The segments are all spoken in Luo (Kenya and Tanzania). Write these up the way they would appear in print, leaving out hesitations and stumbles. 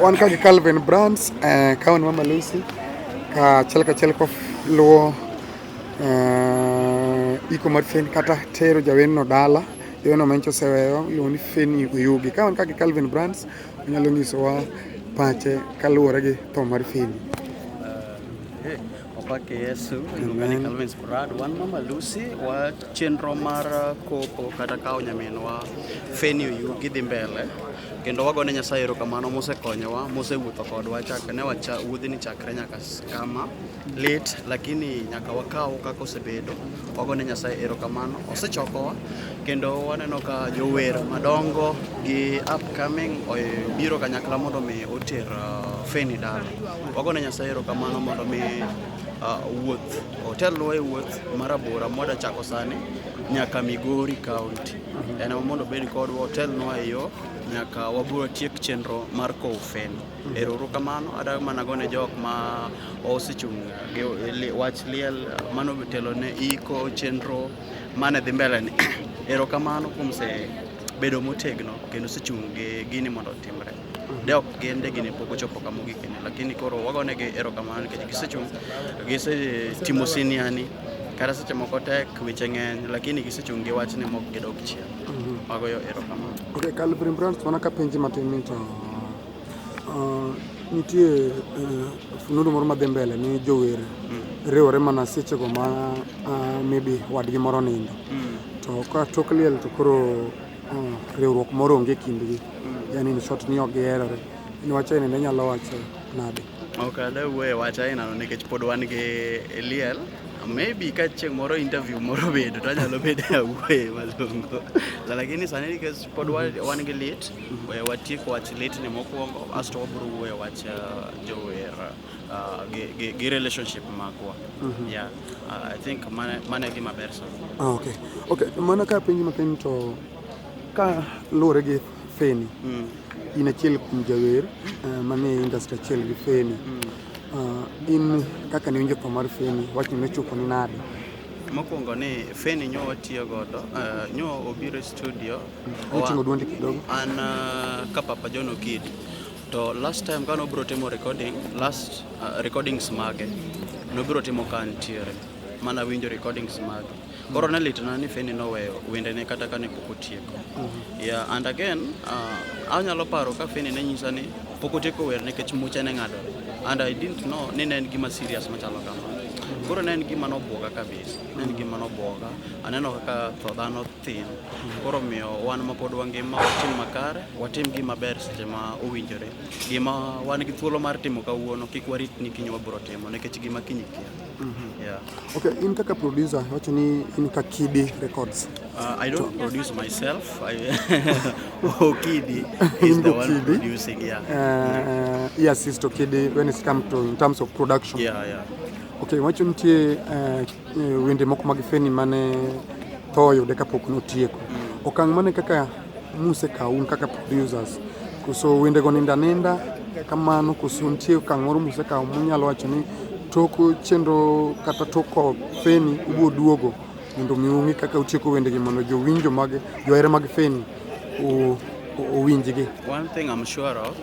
wan ka gi Calvin Brands ka wan Mama Lucy ka chiel ko luwo iko mar Feni kata tero jawenno dala jawenno mancho seweyo luwo ni Feni Oyugi. Ka wan ka gi Calvin Brands onyalo nyisowa pache kaluwore gi tho mar Feni. Opake Yesu iluonga ni Calvin Brands. Wan Mama Lucy wa chenro mar kopo kata kawo nyaminwa Feni Oyugi dhi mbele, kendo wagone Nyasaye erokamano mosekonyowa, mosewuotho kodwa ne wuodhini chakre nyaka kama lit, lakini nyaka wakaw kaka osebedo. Wagone Nyasaye erokamano, osechokowa kendo waneno ka jower madongo gi upcoming biro kanyakla mondo mi oter Feni dala. Wagone Nyasaye erokamano mondo mi wuoth otelwa e wuoth marabora mwada chako sani nyaka Migori County. En mondo bed kodwa otelnwa e yo nyaka waburo tiek chenro mar kowo Feni. Erokamano ada mana gone jok ma osechung' wach liel mano telo ne iko chenro mane dhi mbele ni. Erokamano kuom bedo motegno kendo sechung' gi gini mondo otimre. De ok ginde gini pok ochopo kama ogikni, lakini koro wagonegi erokamano nikech gisetimo siniani kata seche moko tek weche ng'eny, lakini gisechung' gi wachni mok gidok chien. Wagoyo erokamano. Okay, Calvin Brands wana ka penji matin ni to nitie funudu moro madhi mbele ni jower riwore mana sechego ma maybe wadgi moro nindo to ka tok liel to koro riwruok moro onge kindgi, yani ni short ni ok giherore, ni wacho ni ne nyalo wacho nade? Ok ade wuoye wach ainano nikech pod wan gi liel. Maybe ka chieng' moro interview moro bedo to anyalo bedo awuoye malongo, lakini sani nikech pod wan gi lit, watiek wach lit ni mokwongo asto wabiro wuoyo wach jower gi relationship magwa. Yeah, I think mane gima ber sana. Okay, mana ka penji matin to ka luwore gi Feni, in achiel kuom jawer manie industry achiel gi Feni, in kaka ne winjo tho mar Feni, wachni ne chopo ni nade? Mokwongo ni Feni nyo watiyo godo, nyo obiro e studio. Uting'o duondi kidogo. An ka Papa John Okid. To last time ka nobiro timo recordings mage, nobiro timo ka ntiere, mana winjo recordings mage. Koro ne litna ni Feni noweyo wendene kata ka ne pok otieko. Yeah, and again, anyalo paro ka Feni ne nyisa ni pok otieko wer nikech muche ne ng'adore. And I didn't know ni ne en gima serious machalo kamano. Koro ne en gima nobwoga kabisa, ne en gima nobwoga. Aneno kaka tho dhano thin. Koro miyo wan ma pod wangima watim makare, watim gima ber seche ma owinjore. Gima wan gi thuolo mar timo kawuono kik warit ni kiny wabiro timo nikech gima kiny kia. Yeah. Okay, in kaka producer, wacho ni in ka Kidi Records. I don't produce myself. Okidi is the one producing. Yeah. He assists to Kidi when it comes to in terms of production. Yeah. Okay, wacho nitie wende moko mag Feni mane tho yude kapok notieko. Okang' mane kaka musekawo un kaka producers, koso wendego ninda kamano, koso nitie okang' moro musekawo munyalo wacho ni toko chenro kata toko Feni ubo duogo mondo mi ung'i kaka utieko wendegi mondo jowinjo mag johere mag Feni owinjgi? One thing I'm sure of,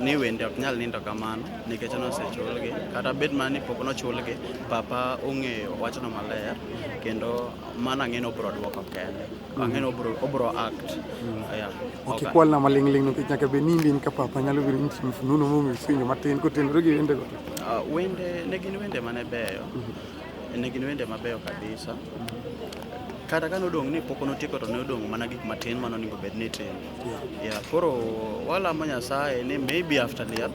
ni wende ok nyal nindo kamano nikech nosechulgi, kata bed mani pok nochulgi, Papa ong'eyo wachno maler kendo mana ng'eno obro duoko kende, ang'eno obro act. Yeah. Okay, kwalna maling'ling nikech nyaka be nindin ka Papa nyalo biro nitie mfununo momisinyo matin kotenore gi wendego. Wende ne gin wende mane beyo, ne gin wende mabeyo kabisa. Kata ka nodong' ni pok notieko to ne odong' mana gik matin mano onego bed ni timo. Yeah, koro walamo Nyasaye ni maybe after liel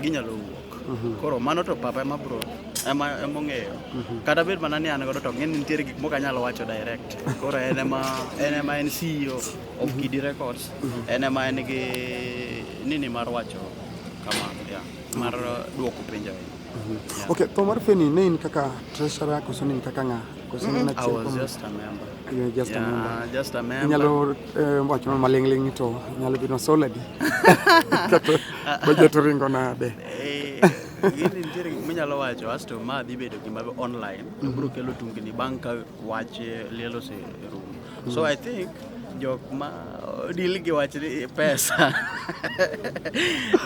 ginyalo wuok. Koro mano to Papa emong'eyo. Kata bed mana ni an godo to ng'eni nitiere gik moko anyalo wacho direct. Koro en ema en CEO of Kidi Records. En ema en gi nini mar wacho kama, yeah, mar duoko penjo. Okay, tho mar Feni ne in kaka treasurer koso ne in kaka ng'a? I was just a member. You were just a member. Just a member. Inyalo wacho maling'ling to nyalo bino soladi. Kata budget ringo nade? Gini nitiere gik minyalo wacho asto ma dhi bedo gima online. Biro kelo tungni bang' ka wach liel oserumo. So I think jok ma deal gi wach pesa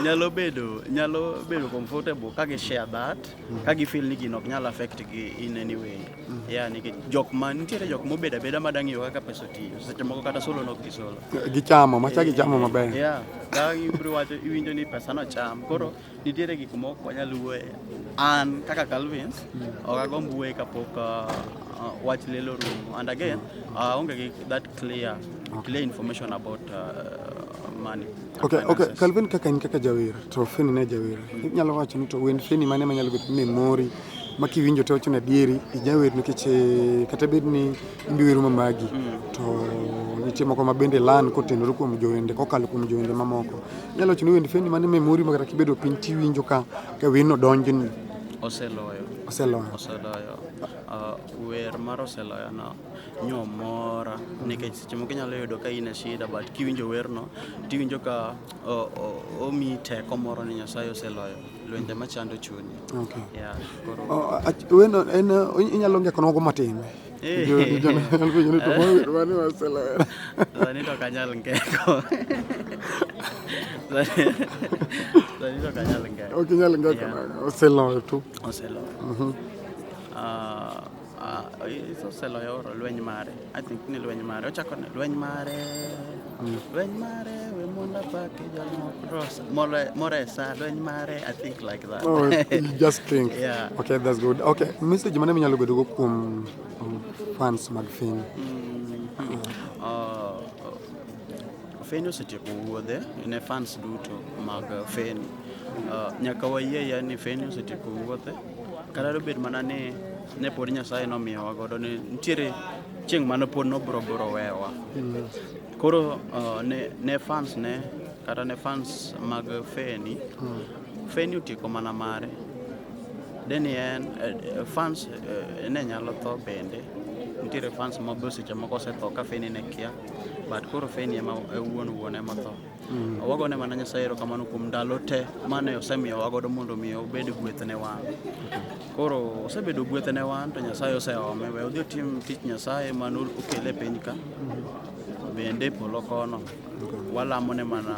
nyalo bedo comfortable ka gi share that ka gi feel ni gino ok nyal affect gi in any way. Yani jok ma nitiere jok mo beda madang yo kaka pesa tiyo seche moko kata solo nok gi solo gichamo maber. Yeah, da ibro wacho iwinjo ni pesa no cham koro nitiere gik moko nyalo wuoye an kaka Calvins ok agomb wuoye kapok wach lelo rumo, and again onge gi that clear information about money. Okay, Calvin kaka in kaka jawer to Feni ne jawer, inyalo wacho ni to wend Feni mane manyalo bet memory makiwinjo to wacho na dieri ijawer nikech kata bed ni imbiwer mamagi to nitie moko mabende lan kotenore kuom jowende kokalo kuom jowende mamoko, inyalo wacho ni wend Feni mane memory makata kibedo piny tiwinjo ka wino donjni oseloyo wer mar oseloyo no nyomora nikech seche moko inyalo yudo ka in e shida but kiwinjo werno tiwinjo ka omi teko moro ni Nyasaye oseloyo lwenje machando chunyi. Okay. Yeah, koro weno en inyalo ngekonogo matin Sani to kanyal ngeko. Okay, nyal ngeko oseloyo tu. Oseloyo. Oseloyo lweny mare. I think ni lweny mare. Ochako ne lweny mare. Lweny mare we monda pake jalo moresa lweny mare. I think like that. Oh, you just think. Yeah. Okay, that's good. Okay, message mane minyalo bedo go kuom fans mag Feni. Feni osetieko wuodhe ne fans duto mag Feni. Nyaka wayie ya ni Feni osetieko wuodhe. Kata bed mana ni ne pod Nyasaye nomiyo wagodo ni nitiere chieng' mane pod nobro wewa. Koro ne fans ne kata ne fans mag Feni Feni otieko mana mare. Deni en fans ne nyalo tho bende. Nitiere fans mabe seche moko osetho ka Feni ne kia, but koro Feni ema wuon ema tho. Wagone mana Nyasaye erokamano kuom ndalo te mane osemiyo wagodo mondo mi obed gweth ne wan. Koro osebedo gweth ne wan to Nyasaye oseome we odhi otim tich Nyasaye mano okele piny ka bende polo kono. Walamo ne mana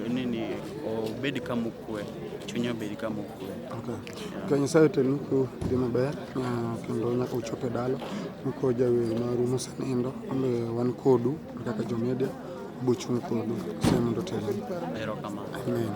nini obed kamokwe, chunye obed kamokwe. Okay, Nyasaye otelnu ku dhi maber kendo nyaka uchope dalo muko jawer maru mosenindo ambe wan kodu kaka jomedia buchung kodu sema ndo tele. Erokamano. Amen.